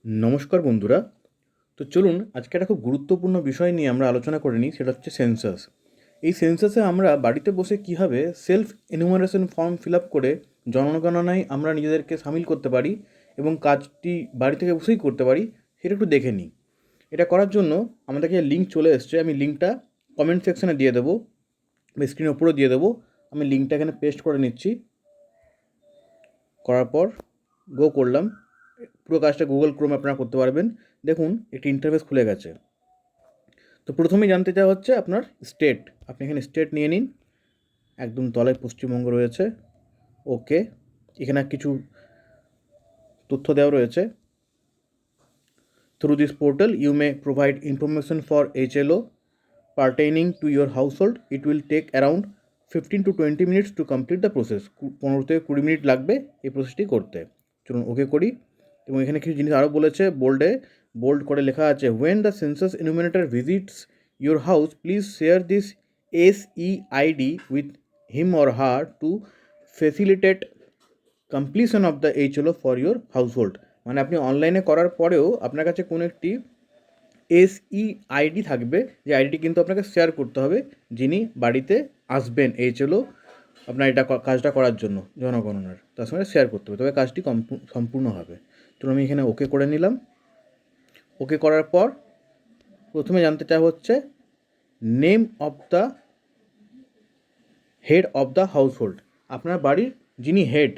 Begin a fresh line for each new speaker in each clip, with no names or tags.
নমস্কার বন্ধুরা। তো চলুন আজকে একটা খুব গুরুত্বপূর্ণ বিষয় নিয়ে আমরা আলোচনা করে নিই, সেটা হচ্ছে সেন্সাস। এই সেন্সাসে আমরা বাড়িতে বসে কীভাবে self enumeration form fill up করে জনগণনায় আমরা নিজেদেরকে সামিল করতে পারি এবং কাজটি বাড়ি থেকে বসেই করতে পারি, সেটা একটু দেখে নিই। এটা করার জন্য আমাদেরকে লিঙ্ক চলে এসছে, আমি লিঙ্কটা কমেন্ট সেকশানে দিয়ে দেবো বা স্ক্রিনের উপরেও দিয়ে দেবো। আমি লিঙ্কটা এখানে পেস্ট করে নিচ্ছি। করার পর গো করলাম। পুরো কাজটা গুগল ক্রোমে আপনারা করতে পারবেন। দেখুন একটি ইন্টারফেস খুলে গেছে। তো প্রথমেই জানতে চাওয়া হচ্ছে আপনার স্টেট। আপনি এখানে স্টেট নিয়ে নিন। একদম তলায় পশ্চিমবঙ্গ রয়েছে। ওকে। এখানে কিছু তথ্য দেওয়া রয়েছে। Through this portal you may provide information for HLO pertaining to your household. It will take around 15 to 20 minutes to complete the process. 15 থেকে 20 মিনিট লাগবে এই প্রসেসটি করতে। চলুন ওকে করি। এবং এখানে কিছু জিনিস আরও বলেছে, বোল্ড করে লেখা আছে, when the census enumerator visits your house please share this SEID with him or her to facilitate completion of the HLO for your household. মানে আপনি অনলাইনে করার পরেও আপনার কাছে কোনো একটি SEID থাকবে, যে আইডিটি কিন্তু আপনাকে শেয়ার করতে হবে যিনি বাড়িতে আসবেন HLO আপনার এটা কাজটা করার জন্য জনগণনার, তার সঙ্গে শেয়ার করতে হবে, তবে কাজটি সম্পূর্ণ হবে। তো আমি এখানে ওকে করে নিলাম। ওকে করার পর প্রথমে জানতে চাওয়া হচ্ছে name of the head of the household. আপনার বাড়ির যিনি হেড,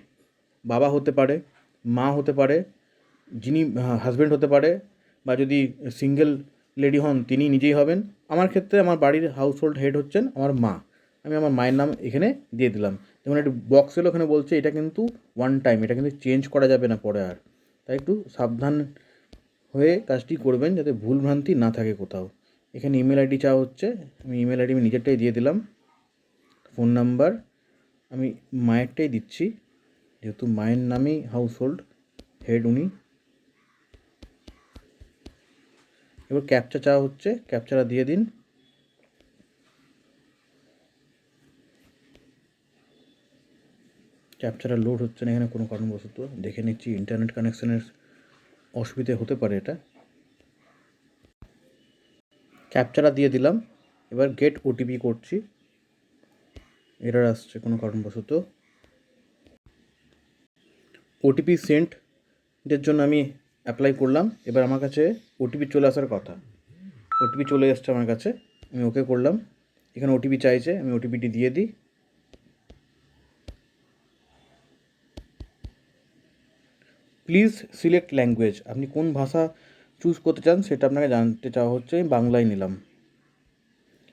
বাবা হতে পারে, মা হতে পারে, যিনি হাজব্যান্ড হতে পারে, বা যদি সিঙ্গেল লেডি হন তিনি নিজেই হবেন। আমার ক্ষেত্রে আমার বাড়ির হাউসহোল্ড হেড হচ্ছেন আমার মা। আমি আমার মায়ের নাম এখানে দিয়ে দিলাম। যেমন একটু বক্স এলো, ওখানে বলছে এটা কিন্তু ওয়ান টাইম, এটা কিন্তু চেঞ্জ করা যাবে না পরে আর। তাই একটু সাবধান হয়ে কাজটি করবেন যাতে ভুলভ্রান্তি না থাকে কোথাও। এখানে ইমেল আইডি চাওয়া হচ্ছে, আমি ইমেল আইডি আমি নিজেরটাই দিয়ে দিলাম। ফোন নাম্বার আমি মায়েরটাই দিচ্ছি, যেহেতু মায়ের নামেই হাউসহোল্ড হেড উনি। এবার ক্যাপচা চাওয়া হচ্ছে, ক্যাপচাটা দিয়ে দিন। ক্যাপচাটা লোড হচ্ছে না এখানে কোনো কারণবশত, দেখে নিচ্ছি ইন্টারনেট কানেকশানের অসুবিধে হতে পারে এটা। ক্যাপচাটা দিয়ে দিলাম। এবার গেট OTP করছি, এরর আসছে কোনো কারণবশত। OTP সেন্ডের জন্য আমি অ্যাপ্লাই করলাম। এবার আমার কাছে OTP চলে আসার কথা। OTP চলে এসছে আমার কাছে, আমি ওকে করলাম। এখানে OTP চাইছে, আমি OTPটি দিয়ে দিই। Please select language. আপনি কোন ভাষা চুজ করতে চান সেটা আপনাকে জানতে চাওয়া হচ্ছে। আমি বাংলায় নিলাম।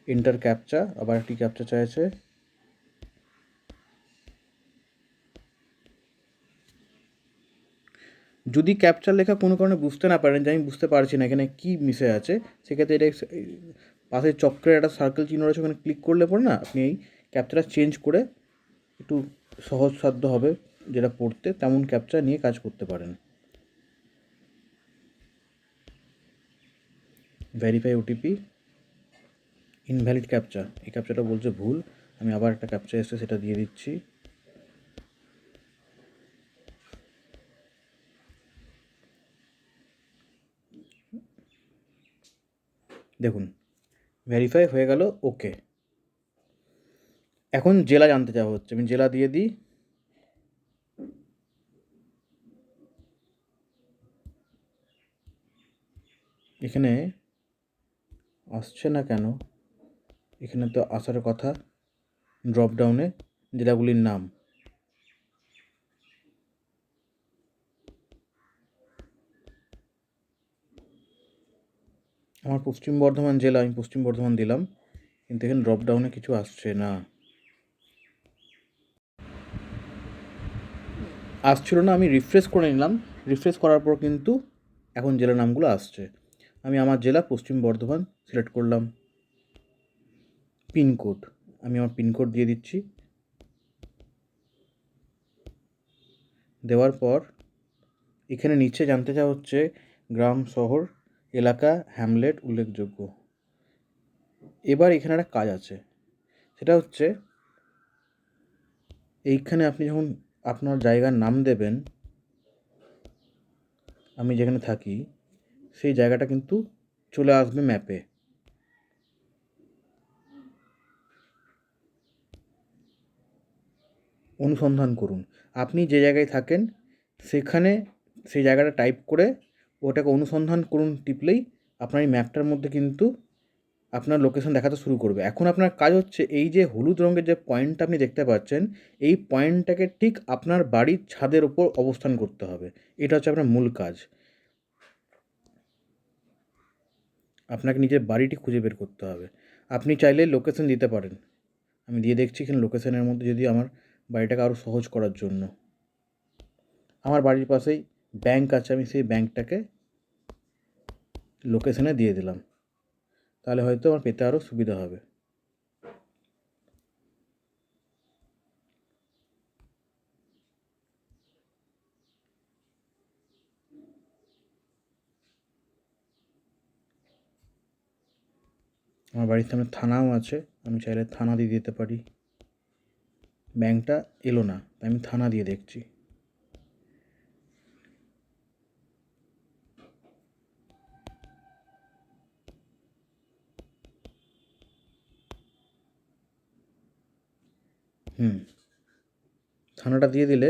এন্টার ক্যাপচা, আবার একটি ক্যাপচা চাইছে। যদি ক্যাপচার লেখা কোনো কারণে বুঝতে না পারেন যে আমি বুঝতে পারছি না এখানে কী মিশে আছে, সেক্ষেত্রে এটা পাশে চক্রের একটা সার্কেল চিহ্ন রয়েছে, ওখানে ক্লিক করলে পরে না আপনি এই ক্যাপচাটা চেঞ্জ করে একটু সহজসাধ্য হবে যেটা পড়তে, তেমন ক্যাপচা নিয়ে কাজ করতে পারেন। ভেরিফাই OTP, ইনভ্যালিড ক্যাপচা, এই ক্যাপচাটা বলছে ভুল। আমি আবার একটা ক্যাপচা এসে সেটা দিয়ে দিচ্ছি। দেখুন ভেরিফাই হয়ে গেল। ওকে। এখন জেলা জানতে চাওয়া হচ্ছে, আমি জেলা দিয়ে দিই। এখানে আসছে না কেন? এখানে তো আসার কথা ড্রপডাউনে জেলাগুলির নাম। আমার পশ্চিম বর্ধমান জেলা, আমি পশ্চিম বর্ধমান দিলাম, কিন্তু এখানে ড্রপডাউনে কিছু আসছে না। আসছিল না, আমি রিফ্রেশ করে নিলাম। রিফ্রেশ করার পর কিন্তু এখন জেলার নামগুলো আসছে। আমি আমার জেলা পশ্চিম বর্ধমান সিলেক্ট করলাম। পিনকোড, আমি আমার পিনকোড দিয়ে দিচ্ছি। দেওয়ার পর এখানে নিচে জানতে চাওয়া হচ্ছে গ্রাম, শহর, এলাকা, হ্যামলেট উল্লেখযোগ্য। এবার এখানে একটা কাজ আছে, সেটা হচ্ছে এইখানে আপনি যখন আপনার জায়গার নাম দেবেন, আমি যেখানে থাকি সেই জায়গাটা কিন্তু চলে আসবে ম্যাপে। অনুসন্ধান করুন। আপনি যে জায়গায় থাকেন সেখানে সেই জায়গাটা টাইপ করে ওটাকে অনুসন্ধান করুন টিপলেই আপনার এই ম্যাপটার মধ্যে কিন্তু আপনার লোকেশন দেখাতে শুরু করবে। এখন আপনার কাজ হচ্ছে এই যে হলুদ রঙের যে পয়েন্টটা আপনি দেখতে পাচ্ছেন, এই পয়েন্টটাকে ঠিক আপনার বাড়ির ছাদের ওপর অবস্থান করতে হবে। এটা হচ্ছে আপনার মূল কাজ। আপনাকে নিজের বাড়িটি খুঁজে বের করতে হবে। আপনি চাইলে লোকেশন দিতে পারেন। আমি দিয়ে দেখছি এখানে লোকেশনের মধ্যে যদি আমার বাড়িটাকে আরও সহজ করার জন্য। আমার বাড়ির পাশেই ব্যাংক আছে, আমি সেই ব্যাংকটাকে লোকেশনে দিয়ে দিলাম। তাহলে হয়তো আমার পেতে আরও সুবিধা হবে। আমার বাড়ির সামনে থানাও আছে, আমি চাইলে থানা দিয়ে দিতে পারি। ব্যাংকটা এলো না, তাই আমি থানা দিয়ে দেখছি। থানাটা দিয়ে দিলে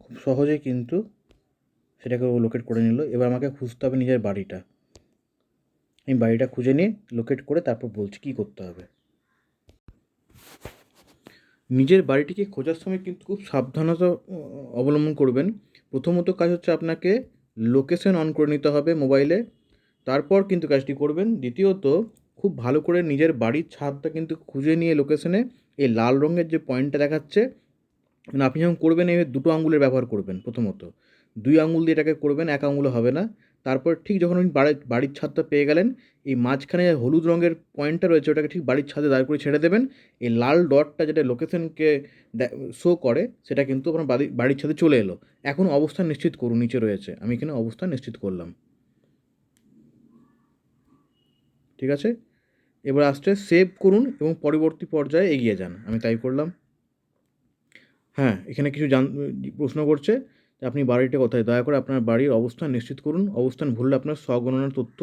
খুব সহজেই কিন্তু সেটাকে ও লোকেট করে নিল। এবার আমাকে খুঁজতে হবে নিজের বাড়িটা। আমি বাড়িটা খুঁজে নিয়ে লোকেট করে তারপর বলছি কী করতে হবে। নিজের বাড়িটিকে খোঁজার সময় কিন্তু খুব সাবধানতা অবলম্বন করবেন। প্রথমত কাজ হচ্ছে আপনাকে লোকেশন অন করে নিতে হবে মোবাইলে, তারপর কিন্তু কাজটি করবেন। দ্বিতীয়ত খুব ভালো করে নিজের বাড়ির ছাদটা কিন্তু খুঁজে নিয়ে লোকেশনে এই লাল রঙের যে পয়েন্টটা দেখাচ্ছে, মানে আপনি যখন করবেন এই দুটো আঙুলের ব্যবহার করবেন। প্রথমত 2 আঙুল দিয়ে এটাকে করবেন, 1 আঙুলে হবে না। তারপর ঠিক যখন আপনি বাড়ির ছাদটা পেয়ে গেলেন, এই মাঝখানে হলুদ রঙের পয়েন্টটা রয়েছে ওটাকে ঠিক বাড়ির ছাদে দাঁড় করে ছেড়ে দেবেন। এই লাল ডটটা যেটা লোকেশনকে শো করে সেটা কিন্তু আপনার বাড়ির ছাদে চলে এলো। এখন অবস্থান নিশ্চিত করুন, নিচে রয়েছে। আমি এখানে অবস্থান নিশ্চিত করলাম। ঠিক আছে? এবার আসছে সেভ করুন এবং পরবর্তী পর্যায়ে এগিয়ে যান। আমি তাই করলাম। হ্যাঁ, এখানে কিছু প্রশ্ন করছে যে আপনি বাড়িটা কোথায়? দয়া করে আপনার বাড়ির অবস্থান নিশ্চিত করুন। অবস্থান ভুললে আপনার স্বগণনার তথ্য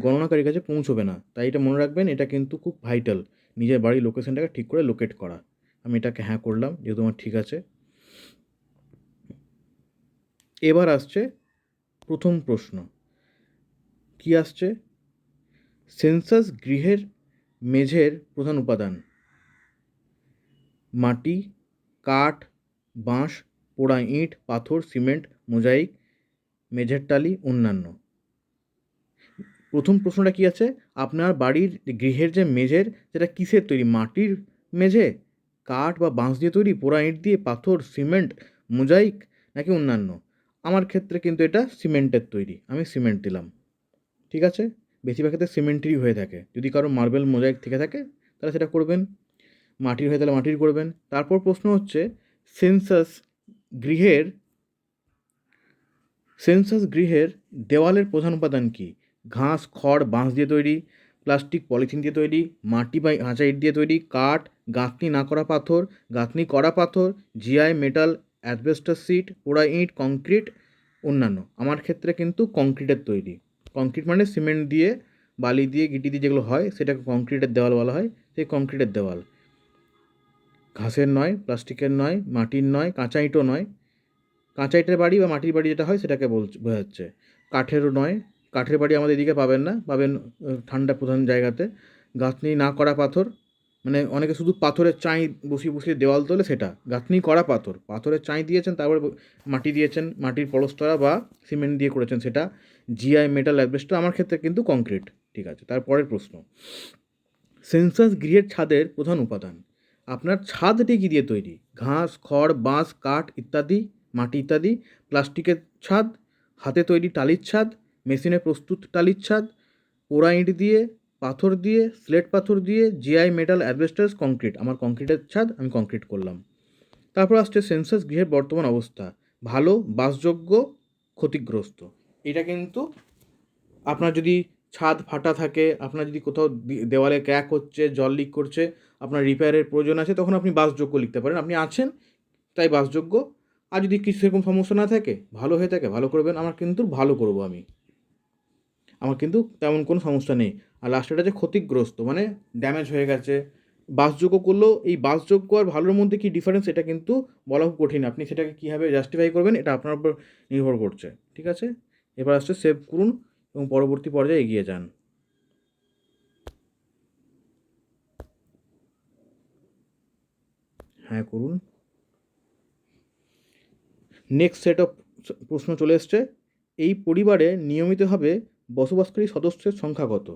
গণনাকারীর কাছে পৌঁছবে না। তাই এটা মনে রাখবেন, এটা কিন্তু খুব ভাইটাল। নিজের বাড়ির লোকেশনটাকে ঠিক করে লোকেট করা। আমি এটাকে হ্যাঁ করলাম, যেহেতু আমার ঠিক আছে। এবার আসছে প্রথম প্রশ্ন। কি আসছে? সেন্সাস গৃহের মেঝের প্রধান উপাদান: মাটি, কাঠ, বাঁশ, পোড়া ইট, পাথর, সিমেন্ট, মোজাইক, মেঝের টালি, অন্যান্য। প্রথম প্রশ্নটা কী আছে? আপনার বাড়ির গৃহের যে মেঝের সেটা কিসের তৈরি? মাটির মেঝে, কাঠ বা বাঁশ দিয়ে তৈরি, পোড়া ইট দিয়ে, পাথর, সিমেন্ট, মোজাইক নাকি অন্যান্য? আমার ক্ষেত্রে কিন্তু এটা সিমেন্টের তৈরি, আমি সিমেন্ট দিলাম। ঠিক আছে? বেশিরভাগ ক্ষেত্রে সিমেন্টেরই হয়ে থাকে। যদি কারো মার্বেল মোজাইক থেকে থাকে তাহলে সেটা করবেন। মাটির হয়ে তাহলে মাটির করবেন। তারপর প্রশ্ন হচ্ছে সেন্সাস গৃহের দেওয়ালের প্রধান উপাদান কী? ঘাস, খড়, বাঁশ দিয়ে তৈরি, প্লাস্টিক, পলিথিন দিয়ে তৈরি, মাটি বা কাঁচা ইট দিয়ে তৈরি, কাঠ, গাঁথনি না করা পাথর, গাঁথনি করা পাথর, জিআই, মেটাল, অ্যাসবেস্টস শিট, পোড়া ইট, কংক্রিট, অন্যান্য। আমার ক্ষেত্রে কিন্তু কংক্রিটের তৈরি। কংক্রিট মানে সিমেন্ট দিয়ে, বালি দিয়ে, গিটি দিয়ে যেগুলো হয় সেটাকে কংক্রিটের দেওয়াল বলা হয়। সেই কংক্রিটের দেওয়াল ঘাসের নয়, প্লাস্টিকের নয়, মাটির নয়, কাঁচা ইটও নয়। কাঁচা ইটের বাড়ি বা মাটির বাড়ি যেটা হয় সেটাকে বোঝাচ্ছে। কাঠেরও নয়, কাঠের বাড়ি আমাদের এদিকে পাবেন না, পাবেন ঠান্ডা প্রধান জায়গাতে। গাঁথনি না করা পাথর, মানে অনেকে শুধু পাথরের চাঁই বসিয়ে বসিয়ে দেওয়াল তোলে সেটা। গাঁথনি করা পাথর, পাথরের চাঁই দিয়েছেন তারপরে মাটি দিয়েছেন, মাটির পলস্তরা বা সিমেন্ট দিয়ে করেছেন সেটা। GI, metal, asbestos. আমার ক্ষেত্রে কিন্তু কংক্রিট। ঠিক আছে, তারপরের প্রশ্ন। সেন্সাস গৃহের ছাদের প্রধান উপাদান: আপনার ছাদটি কী দিয়ে তৈরি? ঘাস, খড়, বাঁশ, কাঠ ইত্যাদি, মাটি ইত্যাদি, প্লাস্টিকের ছাদ, হাতে তৈরি টালির ছাদ, মেশিনে প্রস্তুত টালির ছাদ, পোড়া ইট দিয়ে, পাথর দিয়ে, স্লেট পাথর দিয়ে, জিআই, মেটাল, অ্যাসবেস্টস, কংক্রিট। আমার কংক্রিটের ছাদ, আমি কংক্রিট করলাম। তারপর আসছে সেন্সাস গৃহের বর্তমান অবস্থা: ভালো, বাসযোগ্য, ক্ষতিগ্রস্ত। এটা কিন্তু আপনার যদি ছাদ ফাটা থাকে, আপনার যদি কোথাও দেওয়ালে ক্র্যাক হচ্ছে, জল লিক করছে, আপনার রিপেয়ারের প্রয়োজন আছে, তখন আপনি বাসযোগ্য লিখতে পারেন। আপনি আছেন তাই বাসযোগ্য। আর যদি কিছু সেরকম সমস্যা না থাকে, ভালো হয়ে থাকে, ভালো করবেন, আমার কিন্তু ভালো করব আমি, আমার কিন্তু তেমন কোনো সমস্যা নেই। আর লাস্টেরটা যে ক্ষতিগ্রস্ত মানে ড্যামেজ হয়ে গেছে, বাসযোগ্য করলেও এই বাসযোগ্য আর ভালোর মধ্যে কী ডিফারেন্স এটা কিন্তু বলা খুব কঠিন। আপনি সেটাকে কীভাবে জাস্টিফাই করবেন এটা আপনার উপর নির্ভর করছে। ঠিক আছে, এবার আসছে সেভ করুন এবং পরবর্তী পর্যায়ে এগিয়ে যান। হ্যাঁ করুন। নেক্সট সেট অফ প্রশ্ন চলে এসছে, এই পরিবারে নিয়মিতভাবে বসবাসকারী সদস্যের সংখ্যা কত?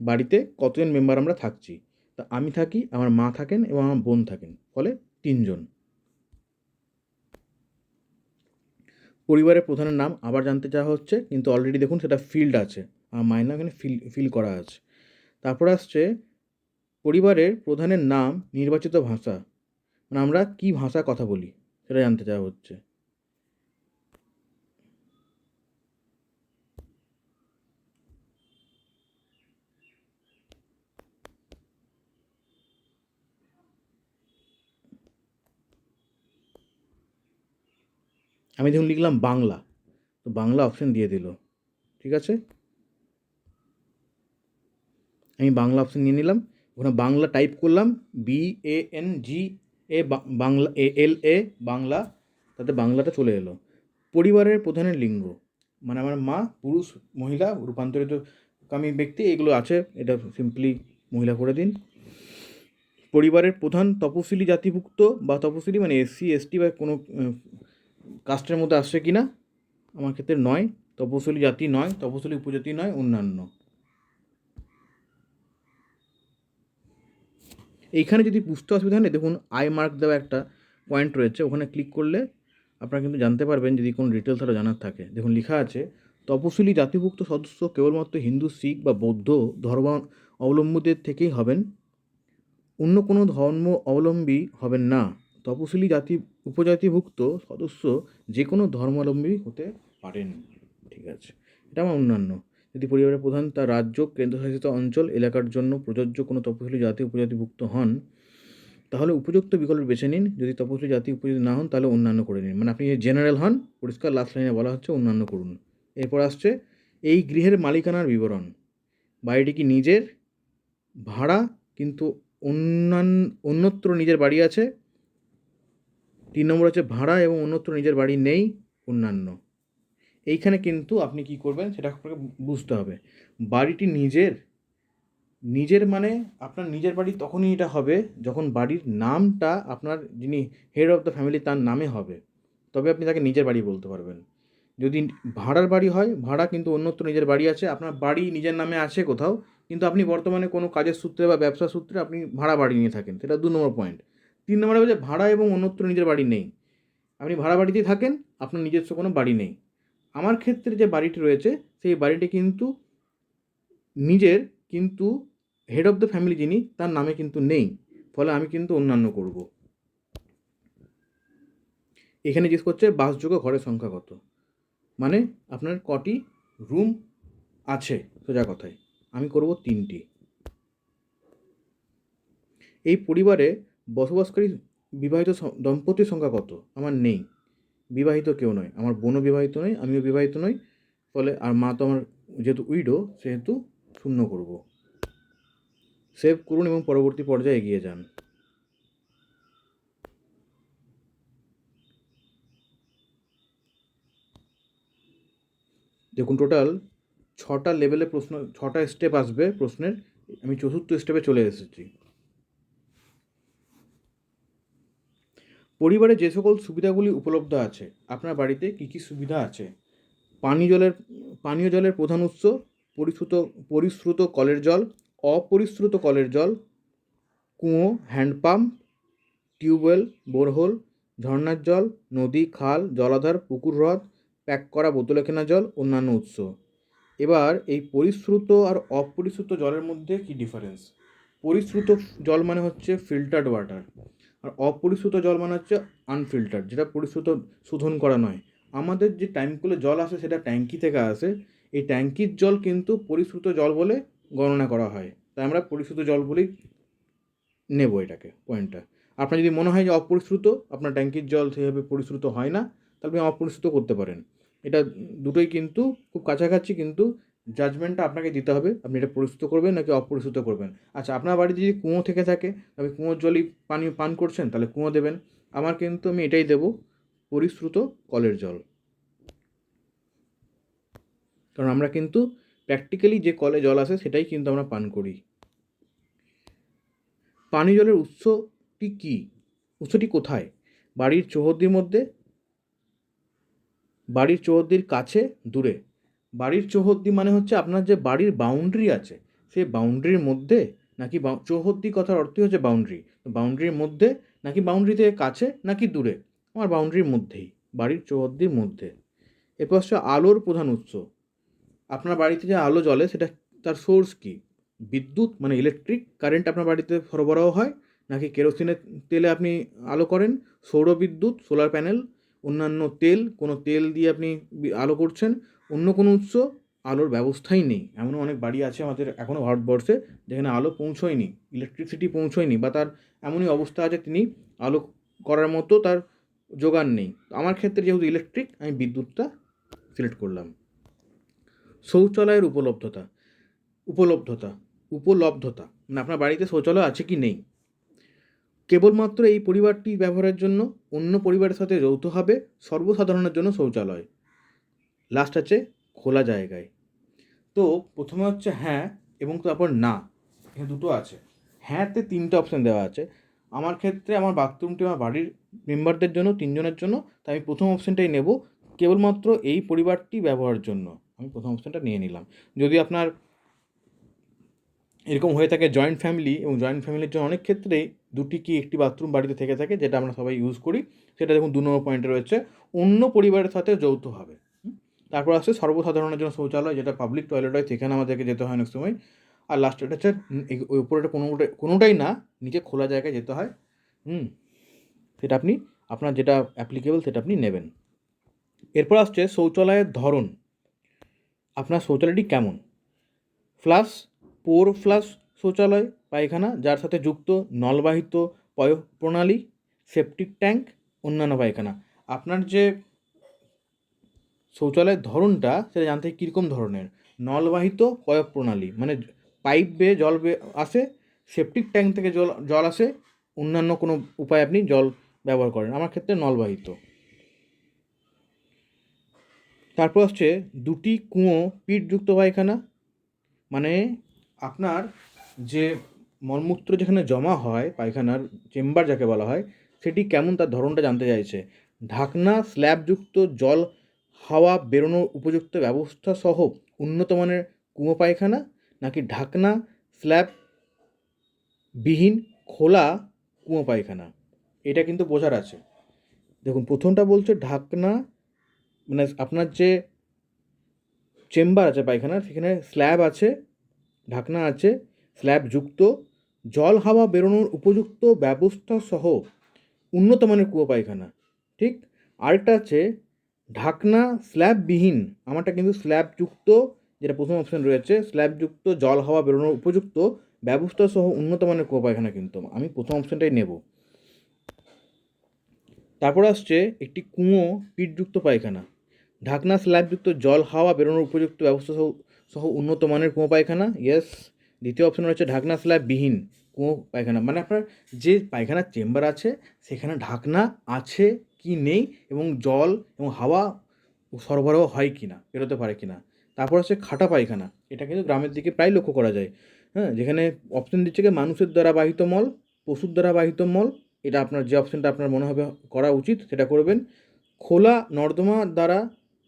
বাড়িতে কতজন মেম্বার আমরা থাকছি? তা আমি থাকি, আমার মা থাকেন এবং আমার বোন থাকেন, ফলে 3 জন। পরিবারের প্রধানের নাম আবার জানতে চাওয়া হচ্ছে, কিন্তু অলরেডি দেখুন সেটা ফিল্ড আছে, আমার মায়ের নাম এখানে ফিল করা আছে। তারপর আসছে পরিবারের প্রধানের নাম নির্বাচিত ভাষা, মানে আমরা কী ভাষা কথা বলি সেটা জানতে চাওয়া হচ্ছে। আমি দেখুন লিখলাম বাংলা, তো বাংলা অপশান দিয়ে দিল। ঠিক আছে, আমি বাংলা অপশান নিয়ে নিলাম, ওখানে বাংলা টাইপ করলাম, BANGA, বাংলা ALA বাংলা, তাতে বাংলাটা চলে এলো। পরিবারের প্রধানের লিঙ্গ, মানে আমার মা, পুরুষ, মহিলা, রূপান্তরিত কামী ব্যক্তি, এগুলো আছে, এটা সিম্পলি মহিলা করে দিন। পরিবারের প্রধান তপশিলি জাতিভুক্ত বা তপশিলি মানে SC ST বা কোনো কাস্টের মধ্যে আসছে কি না, আমার ক্ষেত্রে নয়, তপশিলি জাতি নয়, তপশিলি উপজাতি নয়, অন্যান্য। এইখানে যদি বুঝতে অসুবিধা নেই, দেখুন আই মার্ক দেওয়া একটা পয়েন্ট রয়েছে, ওখানে ক্লিক করলে আপনারা কিন্তু জানতে পারবেন যদি কোনো ডিটেলস আরও জানার থাকে। দেখুন লেখা আছে, তপশিলি জাতিভুক্ত সদস্য কেবলমাত্র হিন্দু, শিখ বা বৌদ্ধ ধর্ম অবলম্বীদের থেকেই হবেন, অন্য কোনো ধর্ম অবলম্বী হবেন না। তপশিলি জাতি উপজাতিভুক্ত সদস্য যে কোনো ধর্মাবলম্বী হতে পারেন। ঠিক আছে, এটা আমার অন্যান্য। যদি পরিবারের প্রধান তার রাজ্য, কেন্দ্রশাসিত অঞ্চল, এলাকার জন্য প্রযোজ্য কোনো তপশিলি জাতি উপজাতিভুক্ত হন, তাহলে উপযুক্ত বিকল্প বেছে নিন। যদি তপশিলি জাতি উপজাতি না হন তাহলে অন্যান্য করে নিন। মানে আপনি যদি জেনারেল হন, পরিষ্কার লাস্ট লাইনে বলা হচ্ছে অন্যান্য করুন। এরপর আসছে এই গৃহের মালিকানার বিবরণ, বাড়িটি কি নিজের, ভাড়া, কিন্তু অন্যত্র নিজের বাড়ি আছে। 3 নম্বর হচ্ছে ভাড়া এবং অন্যত্র নিজের বাড়ি নেই, অন্যান্য। এইখানে কিন্তু আপনি কি করবেন সেটা আপনাকে বুঝতে হবে। বাড়িটি নিজের, নিজের মানে আপনার নিজের বাড়ি তখনই এটা হবে যখন বাড়ির নামটা আপনার যিনি হেড অফ দ্য ফ্যামিলি তার নামে হবে, তবে আপনি তাকে নিজের বাড়ি বলতে পারবেন। যদি ভাড়ার বাড়ি হয়, ভাড়া কিন্তু অন্যত্র নিজের বাড়ি আছে, আপনার বাড়ি নিজের নামে আছে কোথাও, কিন্তু আপনি বর্তমানে কোনো কাজের সূত্রে বা ব্যবসা সূত্রে আপনি ভাড়া বাড়ি নিয়ে থাকেন, সেটা 2 নম্বর পয়েন্ট। 3 নম্বরে বলছে ভাড়া এবং অন্যত্র নিজের বাড়ি নেই, আপনি ভাড়া বাড়িতেই থাকেন, আপনার নিজস্ব কোনো বাড়ি নেই। আমার ক্ষেত্রে যে বাড়িটি রয়েছে সেই বাড়িটি কিন্তু নিজের, কিন্তু হেড অফ দ্য ফ্যামিলি যিনি তার নামে কিন্তু নেই, ফলে আমি কিন্তু অন্যান্য করব। এখানে জিজ্ঞেস করছে বাসযোগ্য ঘরের সংখ্যা কত, মানে আপনার কটি রুম আছে, সোজা কথায় আমি করব 3টি। এই পরিবারে বসবাসকারী বিবাহিত দম্পতির সংখ্যা কত, আমার নেই, বিবাহিত কেউ নয়, আমার বোনও বিবাহিত নয়, আমিও বিবাহিত নই, ফলে আর মা তো আমার যেহেতু উইডো সেহেতু 0 করব। সেভ করুন এবং পরবর্তী পর্যায়ে এগিয়ে যান। দেখুন টোটাল 6টা লেভেলে প্রশ্ন, 6টা স্টেপ আসবে প্রশ্নের, আমি 4র্থ স্টেপে চলে এসেছি। পরিবারে যে সকল সুবিধাগুলি উপলব্ধ আছে, আপনার বাড়িতে কী কী সুবিধা আছে? পানীয় জলের প্রধান উৎস পরিশ্রুত কলের জল, অপরিশ্রুত কলের জল, কুয়ো, হ্যান্ডপাম্প, টিউবওয়েল, বোরহোল, ঝর্ণার জল, নদী, খাল, জলাধার, পুকুর, হ্রদ, প্যাক করা বোতলে কেনা জল, অন্যান্য উৎস। এবার এই পরিশ্রুত আর অপরিশ্রুত জলের মধ্যে কী ডিফারেন্স? পরিশ্রুত জল মানে হচ্ছে ফিল্টার্ড ওয়াটার, আর অপরিশ্রুত জল মানে হচ্ছে আনফিল্টার্ড, যেটা পরিশ্রুত, শোধন করা নয়। আমাদের যে ট্যাঙ্কগুলো জল আসে সেটা ট্যাঙ্কি থেকে আসে, এই ট্যাঙ্কির জল কিন্তু পরিশ্রুত জল বলে গণনা করা হয়, তাই আমরা পরিশ্রুত জল বলেই নেব এটাকে, পয়েন্টটা। আপনার যদি মনে হয় যে অপরিশ্রুত, আপনার ট্যাঙ্কির জল সেভাবে পরিশ্রুত হয় না, তাহলে আপনি অপরিশ্রুত করতে পারেন। এটা দুটোই কিন্তু খুব কাছাকাছি, কিন্তু জাজমেন্টটা আপনাকে দিতে হবে, আপনি এটা পরিশ্রুত করবেন নাকি অপরিশ্রুত করবেন। আচ্ছা, আপনার বাড়িতে যদি কুয়ো থেকে থাকে, আপনি কুয়োর জলই পান করছেন, তাহলে কুয়ো দেবেন। আমার কিন্তু আমি এটাই দেবো, পরিশ্রুত কলের জল। কারণ আমরা কিন্তু প্র্যাকটিক্যালি যে কলে জল আসে সেটাই কিন্তু আমরা পান করি। পানীয় জলের উৎসটি কী? উৎসটি কোথায়? বাড়ির চৌহদ্দির মধ্যে, বাড়ির চৌহদ্দির কাছে, দূরে? বাড়ির চৌহদ্দি মানে হচ্ছে আপনার যে বাড়ির বাউন্ডারি আছে, সেই বাউন্ডারির মধ্যে, নাকি চৌহদ্দি কথার অর্থই হচ্ছে বাউন্ডারি, বাউন্ডারির মধ্যে নাকি বাউন্ডারি থেকে কাছে নাকি দূরে? আমার বাউন্ডারির মধ্যেই, বাড়ির চৌহদ্দির মধ্যে। এরপর হচ্ছে আলোর প্রধান উৎস। আপনার বাড়িতে যে আলো জ্বলে সেটা, তার সোর্স কী? বিদ্যুৎ মানে ইলেকট্রিক কারেন্ট আপনার বাড়িতে সরবরাহ হয়, নাকি কেরোসিনের তেলে আপনি আলো করেন, সৌর বিদ্যুৎ, সোলার প্যানেল, অন্যান্য তেল, কোনো তেল দিয়ে আপনি আলো করছেন, অন্য কোনো উৎস? আলোর ব্যবস্থাই নেই। এমনও অনেক বাড়ি আছে আমাদের এখনও ভারতবর্ষে যেখানে আলো পৌঁছয়নি, ইলেকট্রিসিটি পৌঁছয়নি, বা তার এমনই অবস্থা আছে তিনি আলো করার মতো তার জোগান নেই। আমার ক্ষেত্রে যেহেতু ইলেকট্রিক, আমি বিদ্যুৎটা সিলেক্ট করলাম। শৌচালয়ের উপলব্ধতা, উপলব্ধতা উপলব্ধতা মানে আপনার বাড়িতে শৌচালয় আছে কি নেই। কেবলমাত্র এই পরিবারটি ব্যবহারের জন্য, অন্য পরিবারের সাথে যৌথভাবে, সর্বসাধারণের জন্য শৌচালয়। লাস্ট আছে খোলা জায়গায়। তো প্রথমে হচ্ছে হ্যাঁ, এবং তারপর না, এখানে দুটো আছে। হ্যাঁতে 3টে অপশান দেওয়া আছে। আমার ক্ষেত্রে আমার বাথরুমটি আমার বাড়ির মেম্বারদের জন্য, 3জনের জন্য, তাই আমি প্রথম অপশানটাই নেব, কেবলমাত্র এই পরিবারটি ব্যবহারের জন্য। আমি প্রথম অপশানটা নিয়ে নিলাম। যদি আপনার এরকম হয়ে থাকে জয়েন্ট ফ্যামিলি, এবং জয়েন্ট ফ্যামিলির জন্য অনেক ক্ষেত্রেই 2টি কি 1টি বাথরুম বাড়িতে থেকে থাকে, যেটা আমরা সবাই ইউজ করি, সেটা দেখুন 2 নম্বর পয়েন্টে রয়েছে, অন্য পরিবারের সাথে যৌথভাবে। তারপর আসছে সর্বসাধারণের জন্য শৌচালয়, যেটা পাবলিক টয়লেট হয়, সেখানে আমাদেরকে যেতে হয় অনেক সময়। আর লাস্ট এটা হচ্ছে ওই উপরেটা কোনোটাই না, নিচে খোলা জায়গায় যেতে হয়। সেটা আপনি আপনার যেটা অ্যাপ্লিকেবল সেটা আপনি নেবেন। এরপর আসছে শৌচালয়ের ধরন। আপনার শৌচালয়টি কেমন? ফ্লাশ, পোর ফ্লাশ শৌচালয়, পায়খানা যার সাথে যুক্ত নলবাহিত পয়ঃ প্রণালী, সেপটিক ট্যাঙ্ক, অন্যান্য পায়খানা। আপনার যে শৌচালয়ের ধরনটা সেটা জানতে কীরকম ধরনের। নলবাহিত পয়ঃ প্রণালী মানে পাইপ বেয়ে জল আসে, সেপটিক ট্যাঙ্ক থেকে জল আসে, অন্যান্য কোনো উপায়ে আপনি জল ব্যবহার করেন। আমার ক্ষেত্রে নলবাহিত। তারপর আসছে 2টি কুয়ো পিঠযুক্ত পায়খানা, মানে আপনার যে মলমূত্র যেখানে জমা হয়, পায়খানার চেম্বার যাকে বলা হয়, সেটি কেমন তার ধরনটা জানতে চাইছে। ঢাকনা স্ল্যাবযুক্ত জল হাওয়া বেরোনোর উপযুক্ত ব্যবস্থা সহ উন্নত মানের কুয়ো পায়খানা, নাকি ঢাকনা স্ল্যাববিহীন খোলা কুয়ো পায়খানা। এটা কিন্তু বোঝার আছে। দেখুন প্রথমটা বলছে ঢাকনা, মানে আপনার যে চেম্বার আছে পায়খানার, সেখানে স্ল্যাব আছে, ঢাকনা আছে, স্ল্যাবযুক্ত জল হাওয়া বেরোনোর উপযুক্ত ব্যবস্থা সহ উন্নত মানের কুয়ো পায়খানা। ঠিক। আরেকটা আছে ঢাকনা স্ল্যাববিহীন, আমারটা কিন্তু স্ল্যাবযুক্ত, যেটা প্রথম অপশান রয়েছে, স্ল্যাবযুক্ত জল হাওয়া বেরোনোর উপযুক্ত ব্যবস্থা সহ উন্নত মানের কুয়ো পায়খানা, কিন্তু আমি প্রথম অপশানটাই নেব। তারপর আসছে একটি কুয়ো পিঠযুক্ত পায়খানা, ঢাকনা স্ল্যাবযুক্ত জল হাওয়া বেরোনোর উপযুক্ত ব্যবস্থা সহ উন্নত মানের কুয়ো পায়খানা, ইয়েস। দ্বিতীয় অপশন রয়েছে ঢাকনা স্ল্যাববিহীন কুয়ো পায়খানা, মানে আপনার যে পায়খানার চেম্বার আছে সেখানে ঢাকনা আছে কি নেই, এবং জল এবং হাওয়া সরবরাহ হয় কি না, বেরোতে পারে কি না। তারপর আছে খাটা পায়খানা, এটা কিন্তু গ্রামের দিকে প্রায় লক্ষ্য করা যায়। হ্যাঁ, যেখানে অপশন দিচ্ছে কি মানুষের দ্বারা বাহিত মল, পশুর দ্বারা বাহিত মল, এটা আপনার যে অপশানটা আপনার মনে হবে করা উচিত সেটা করবেন। খোলা নর্দমা দ্বারা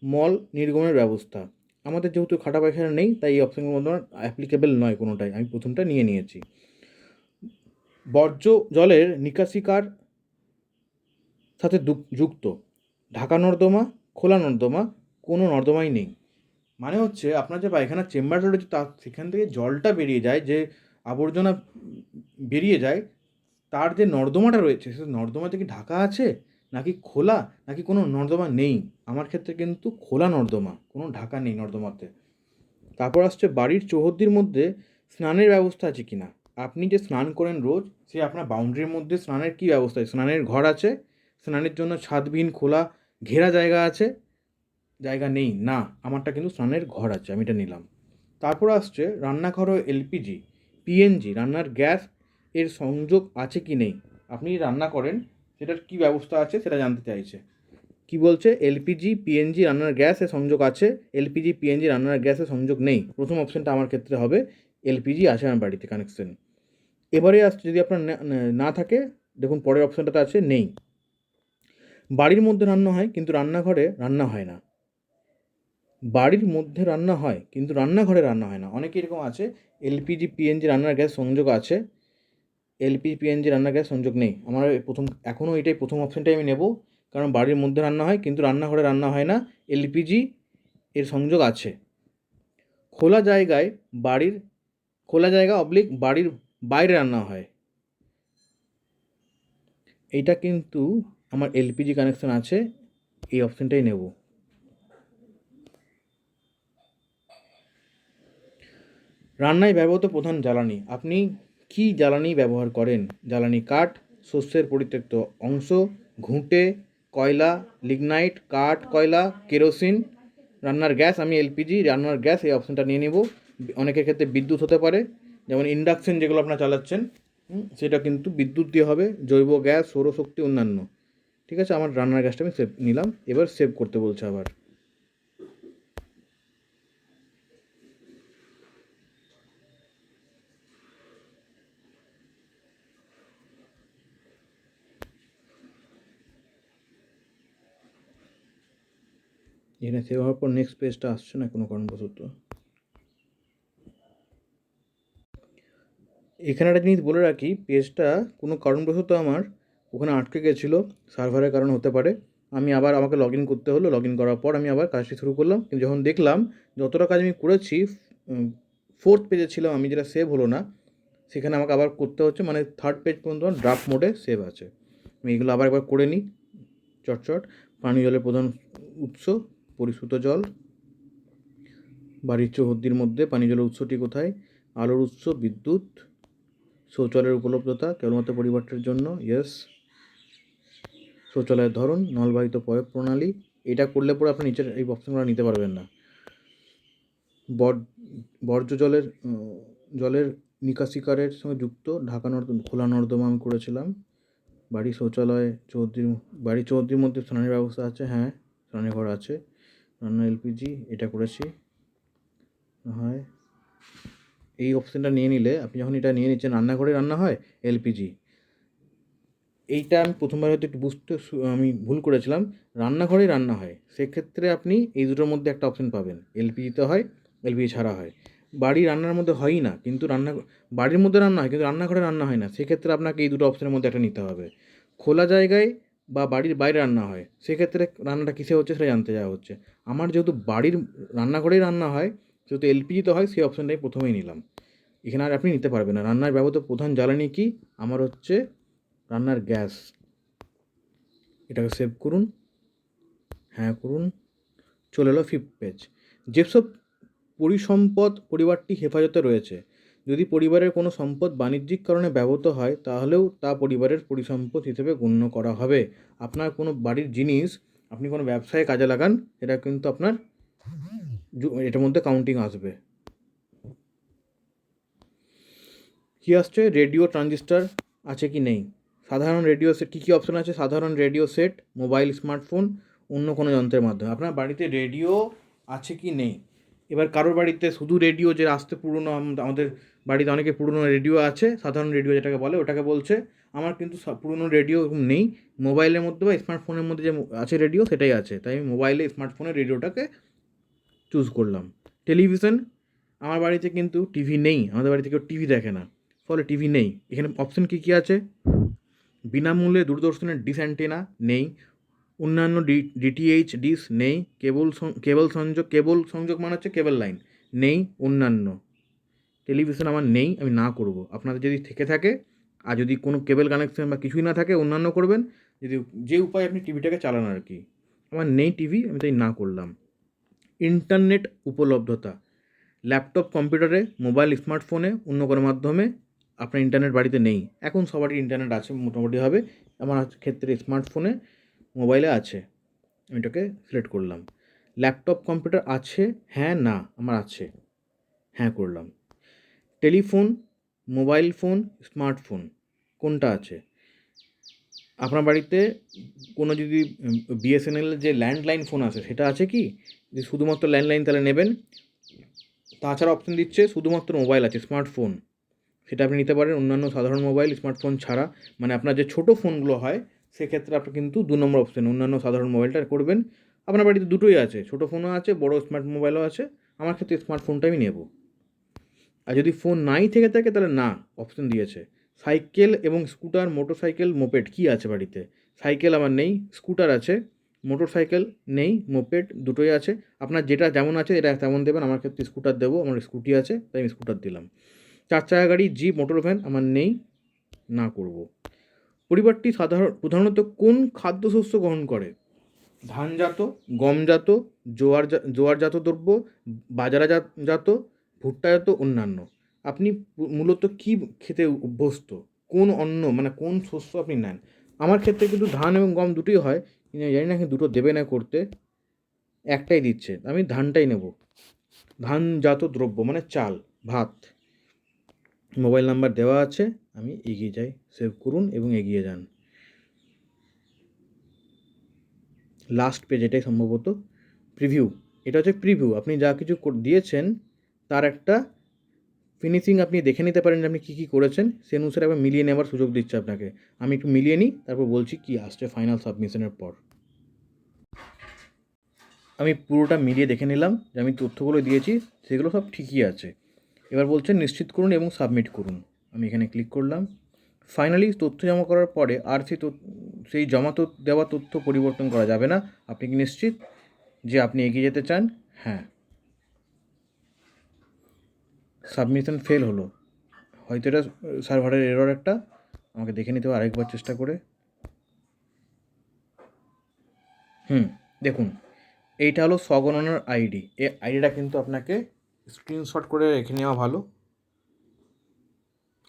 মল নির্গমনের ব্যবস্থা, আমাদের যেহেতু খাটা পায়খানা নেই তাই এই অপশানগুলোর মধ্যে অ্যাপ্লিকেবল নয় কোনোটাই, আমি প্রথমটা নিয়ে নিয়েছি। বর্জ্য জলের নিকাশিকার সাথে যুক্ত ঢাকা নর্দমা, খোলা নর্দমা, কোনো নর্দমাই নেই। মানে হচ্ছে আপনার যে পায়খানার চেম্বারটা রয়েছে তার সেখান থেকে জলটা বেরিয়ে যায়, যে আবর্জনা বেরিয়ে যায়, তার যে নর্দমাটা রয়েছে সে নর্দমাতে কি ঢাকা আছে নাকি খোলা, নাকি কোনো নর্দমা নেই। আমার ক্ষেত্রে কিন্তু খোলা নর্দমা, কোনো ঢাকা নেই নর্দমাতে। তারপর আসছে বাড়ির চৌহদ্দির মধ্যে স্নানের ব্যবস্থা আছে কি না। আপনি যে স্নান করেন রোজ, সে আপনার বাউন্ডারির মধ্যে স্নানের কী ব্যবস্থা আছে? স্নানের ঘর আছে, স্নানের জন্য ছাদবিহীন খোলা ঘেরা জায়গা আছে? জায়গা নেই না, আমারটা কিন্তু স্নানের ঘর আছে, আমি এটা নিলাম। তারপর আসছে রান্নাঘর ও এলপিজি পিএনজি রান্নার গ্যাস এর সংযোগ আছে কি নেই। আপনি রান্না করেন, সেটার কি ব্যবস্থা আছে সেটা জানতে চাইছে। কি বলছে? এলপিজি পিএনজি রান্নার গ্যাসের সংযোগ আছে, এলপিজি পিএনজি রান্নার গ্যাসের সংযোগ নেই। প্রথম অপশানটা আমার ক্ষেত্রে হবে, এলপিজি আছে আমার বাড়িতে কানেকশন। এবারে আসছে যদি আপনার না থাকে, দেখুন পরের অপশানটাতে আছে নেই। বাড়ির মধ্যে রান্না হয় কিন্তু রান্নাঘরে রান্না হয় না। বাড়ির মধ্যে রান্না হয় কিন্তু রান্নাঘরে রান্না হয় না। অনেকে এরকম আছে, এলপিজি পিএনজি রান্নার গ্যাস সংযোগ আছে, এলপিজি পিএনজি রান্নার গ্যাস সংযোগ নেই। আমার এখনও এটাই প্রথম অপশানটাই আমি নেব, কারণ বাড়ির মধ্যে রান্না হয় কিন্তু রান্নাঘরে রান্না হয় না, এলপিজি এর সংযোগ আছে। খোলা জায়গায় বাড়ির খোলা জায়গা অবলিক বাড়ির বাইরে রান্না হয়, এইটা কিন্তু আমার এলপিজি কানেকশন আছে, এই অপশানটাই নেব। রান্নায় ব্যবহৃত প্রধান জ্বালানি, আপনি কি জ্বালানি ব্যবহার করেন? জ্বালানি কাঠ, শস্যের পরিত্যক্ত অংশ, ঘুঁটে, কয়লা, লিগনাইট, কাঠ, কয়লা, কেরোসিন। রান্নার গ্যাস, আমি এলপিজি রান্নার গ্যাস এই অপশানটা নিয়ে নেব। অনেকের ক্ষেত্রে বিদ্যুৎ হতে পারে, যেমন ইন্ডাকশন যেগুলো আপনারা চালাচ্ছেন, সেটা কিন্তু বিদ্যুৎ দিয়ে হবে, জৈব গ্যাস, সৌরশক্তি, অন্যান্য। ঠিক আছে, আমার রান্নার গ্যাসটা আমি সেভ নিলাম। এবার সেভ করতে বলছে আবার। এখানে সেভ হওয়ার পর নেক্সট পেজটা আসছে না কোনো কারণবশত। এখানে একটা জিনিস বলে রাখি, পেজটা কোনো কারণবশত আমার ওখানে আটকে গেছিলো, সার্ভারের কারণ হতে পারে। আমি আবার আমাকে লগ ইন করতে হলো, লগ ইন করার পর আমি আবার কাজটি শুরু করলাম। কিন্তু যখন দেখলাম যতটা কাজ আমি করেছি, 4th পেজে ছিলাম আমি, যেটা সেভ হলো না, সেখানে আমাকে আবার করতে হচ্ছে, মানে 3rd পেজ পর্যন্ত ড্রাফট মোডে সেভ আছে। আমি এগুলো আবার একবার করে নিই চটচট। পানীয় জলের প্রধান উৎস পরিশ্রুত জল। বাড়ির চৌহদ্দির মধ্যে পানীয় জলের উৎসটি কোথায়? আলোর উৎস, বিদ্যুৎ। শৌচালয়ের উপলব্ধতা কেবলমাত্র পরিবারটির জন্য, ইয়েস। শৌচালয়ের ধরন, নলবাহিত প্রয়োগ প্রণালী। এটা করলে পরে আপনি নিচের এই অপশনগুলো নিতে পারবেন না। বর্জ্য জলের নিকাশিকারের সঙ্গে যুক্ত ঢাকা নর্দমা, খোলা নর্দমা আমি করেছিলাম। বাড়ি চৌহদ্দির মধ্যে স্নানের ব্যবস্থা আছে, হ্যাঁ স্নানের ঘর আছে। রান্না এলপিজি এটা করেছি। হয় এই অপশানটা নিয়ে নিলে, আপনি যখন এটা নিয়ে নিচ্ছেন রান্নাঘরে রান্না হয়, এলপিজি, এইটা আমি প্রথমবার হয়তো একটু আমি ভুল করেছিলাম, রান্নাঘরেই রান্না হয়, সেক্ষেত্রে আপনি এই দুটোর মধ্যে একটা অপশান পাবেন, এলপিজিতে হয়, এলপিজি ছাড়া হয়। বাড়ি রান্নার মধ্যে হয়ই না কিন্তু বাড়ির মধ্যে রান্না হয় কিন্তু রান্নাঘরে রান্না হয় না, সেক্ষেত্রে আপনাকে এই দুটো অপশানের মধ্যে একটা নিতে হবে। খোলা জায়গায় বা বাড়ির বাইরে রান্না হয়, সেক্ষেত্রে রান্নাটা কিসে হচ্ছে সেটা জানতে যাওয়া হচ্ছে। আমার যেহেতু বাড়ির রান্নাঘরেই রান্না হয়, যেহেতু এলপিজিতে হয়, সেই অপশানটাই প্রথমেই নিলাম। এখানে আর আপনি নিতে পারবেন না। রান্নার ব্যবহৃত প্রধান জ্বালানি কি? আমার হচ্ছে রান্নার গ্যাস। এটাকে সেভ করুন, হ্যাঁ করুন। চলে এলো 5th পেজ। যেসব পরিসম্পদ পরিবারটি হেফাজতে রয়েছে, যদি পরিবারের কোনো সম্পদ বাণিজ্যিক কারণে ব্যবহৃত হয় তাহলেও তা পরিবারের পরিসম্পদ হিসেবে গণ্য করা হবে। আপনার কোনো বাড়ির জিনিস আপনি কোনো ব্যবসায় কাজে লাগান, এটা কিন্তু আপনার এটার মধ্যে কাউন্টিং আসবে। কী আসছে? রেডিও ট্রানজিস্টার আছে কি নেই। সাধারণ রেডিও সেট, কী কী অপশান আছে? সাধারণ রেডিও সেট, মোবাইল, স্মার্টফোন, অন্য কোনো যন্ত্রের মাধ্যমে। আপনার বাড়িতে রেডিও আছে কি নেই। এবার কারোর বাড়িতে শুধু রেডিও, যে আসতে পুরনো, আমাদের বাড়িতে অনেকে পুরনো রেডিও আছে, সাধারণ রেডিও যেটাকে বলে, ওটাকে বলছে। আমার কিন্তু পুরনো রেডিও নেই, মোবাইলের মধ্যে বা স্মার্টফোনের মধ্যে যে আছে রেডিও, সেটাই আছে, তাই আমি মোবাইলে স্মার্টফোনের রেডিওটাকে চুজ করলাম। টেলিভিশন, আমার বাড়িতে কিন্তু টিভি নেই, আমাদের বাড়িতে কেউ টিভি দেখে না, ফলে টিভি নেই। এখানে অপশান কী কী আছে? বিনামূল্যে দূরদর্শনের ডিশ অ্যান্টেনা নেই, অন্যান্য ডিটিএইচ ডিশ নেই, কেবল সংযোগ মানে হচ্ছে কেবল লাইন নেই, অন্যান্য। টেলিভিশন আমার নেই, আমি না করব। আপনাদের যদি থেকে থাকে, আর যদি কোনো কেবল কানেকশন বা কিছুই না থাকে, অন্যান্য করবেন, যদি যে উপায় আপনি টিভিটাকে চালান আর কি। আমার নেই টিভি, আমি তাই না করলাম। ইন্টারনেট উপলব্ধতা, ল্যাপটপ, কম্পিউটারে, মোবাইল, স্মার্টফোনে, অন্য কোনো মাধ্যমে আপনার ইন্টারনেট বাড়িতে নেই, এখন সবারই ইন্টারনেট আছে মোটামুটিভাবে, আমার ক্ষেত্রে স্মার্টফোনে মোবাইলে আছে, আমি এটাকে সিলেক্ট করলাম। ল্যাপটপ কম্পিউটার আছে, হ্যাঁ না আমার আছে, হ্যাঁ করলাম। টেলিফোন, মোবাইল ফোন, স্মার্টফোন কোনটা আছে? আপনার বাড়িতে কোনো যদি বিএসএনএল যে ল্যান্ডলাইন ফোন আছে সেটা আছে কি? যে শুধুমাত্র ল্যান্ডলাইন তাহলে নেবেন। তাছাড়া অপশন দিচ্ছে শুধুমাত্র মোবাইল আছে, স্মার্টফোন, সেটা আপনি নিতে পারেন। অন্যান্য সাধারণ মোবাইল স্মার্টফোন ছাড়া, মানে আপনার যে ছোটো ফোনগুলো হয় সেক্ষেত্রে আপনি কিন্তু 2 নম্বর অপশন অন্যান্য সাধারণ মোবাইলটা করবেন। আপনার বাড়িতে দুটোই আছে, ছোটো ফোনও আছে, বড় স্মার্ট মোবাইলও আছে, আমার ক্ষেত্রে স্মার্টফোনটাই আমি নেব। আর যদি ফোন নাই থেকে থাকে তাহলে না অপশন দিয়েছে। সাইকেল এবং স্কুটার, মোটরসাইকেল, মোপেড কী আছে বাড়িতে? সাইকেল আমার নেই, স্কুটার আছে, মোটরসাইকেল নেই, মোপেড দুটোই আছে। আপনার যেটা যেমন আছে এটা তেমন দেবেন, আমার ক্ষেত্রে স্কুটার দেবো, আমার স্কুটি আছে তাই আমি স্কুটার দিলাম। 4 চাকা গাড়ি, জিপ, মোটর ভ্যান আমার নেই, না করব। পরিবারটি প্রধানত কোন খাদ্যশস্য গ্রহণ করে? ধানজাত, গমজাত, জোয়ারজাত দ্রব্য, বাজরাজাত, ভুট্টাজাত, অন্যান্য। আপনি মূলত কী খেতে অভ্যস্ত? কোন অন্ন মানে কোন শস্য আপনি নেন? আমার ক্ষেত্রে কিন্তু ধান এবং গম দুটোই হয়, কিন্তু জানি না দুটো দেবে না করতে, একটাই দিচ্ছে, আমি ধানটাই নেব। ধানজাত দ্রব্য মানে চাল, ভাত। মোবাইল নাম্বার দেওয়া আছে, আমি এগিয়ে যাই, সেভ করুন এবং এগিয়ে যান। লাস্ট পেজ এটাই সম্ভবত, প্রিভিউ, এটা হচ্ছে প্রিভিউ। আপনি যা কিছু দিয়েছেন তার একটা ফিনিশিং আপনি দেখে নিতে পারেন যে আপনি কী কী করেছেন, সে অনুসারে আবার মিলিয়ে নেওয়ার সুযোগ দিচ্ছে আপনাকে। আমি একটু মিলিয়ে নিই, তারপর বলছি কী আসছে ফাইনাল সাবমিশনের পর। আমি পুরোটা মিলিয়ে দেখে নিলাম যে আমি তথ্যগুলো দিয়েছি সেগুলো সব ঠিকই আছে। এবার বলছেন নিশ্চিত করুন এবং সাবমিট করুন, আমি এখানে ক্লিক করলাম। ফাইনালি তথ্য জমা করার পরে আর সেই জমা দেওয়া তথ্য পরিবর্তন করা যাবে না। আপনি কি নিশ্চিত যে আপনি এগিয়ে যেতে চান? হ্যাঁ। সাবমিশন ফেল হলো, হয়তো এটা সার্ভারের এরর একটা, আমাকে দেখে নিতে হবে আরেকবার চেষ্টা করে। দেখুন এইটা হলো স্বগণনার আইডি। এই আইডিটা কিন্তু আপনাকে স্ক্রিনশট করে রেখে নেওয়া ভালো।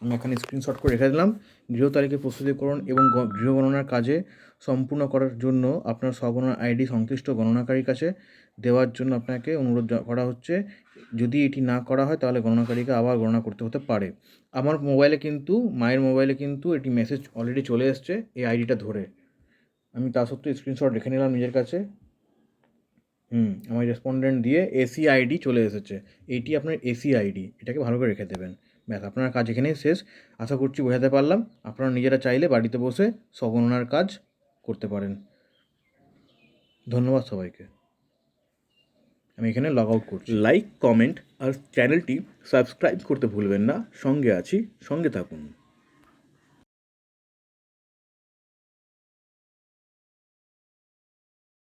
আমি এখানে স্ক্রিনশট করে রেখে দিলাম। গৃহ তারিখে প্রস্তুতিকরণ এবং গৃহ গণনার কাজে সম্পূর্ণ করার জন্য আপনার স্বগণনার আইডি সংশ্লিষ্ট গণনাকারীর কাছে দেওয়ার জন্য আপনাকে অনুরোধ করা হচ্ছে। যদি এটি না করা হয় তাহলে গণনাকারীকে আবার গণনা করতে হতে পারে। আমার মোবাইলে কিন্তু, মায়ের মোবাইলে কিন্তু এটি মেসেজ অলরেডি চলে এসছে এই আইডিটা ধরে। আমি তা সত্ত্বেও স্ক্রিনশট রেখে নিলাম নিজের কাছে। আমার রেসপন্ডেন্ট দিয়ে এসি আইডি চলে এসেছে, এইটি আপনার এসি আইডি, এটাকে ভালো করে রেখে দেবেন। ব্যাস, আপনার কাজ এখানেই শেষ। আশা করছি বোঝাতে পারলাম। আপনারা নিজেরা চাইলে বাড়িতে বসে স্বগণনার কাজ করতে পারেন। ধন্যবাদ সবাইকে। আমি এখানে লগ আউট করছি। লাইক, কমেন্ট আর চ্যানেলটি সাবস্ক্রাইব করতে ভুলবেন না। সঙ্গে আছি, সঙ্গে থাকুন।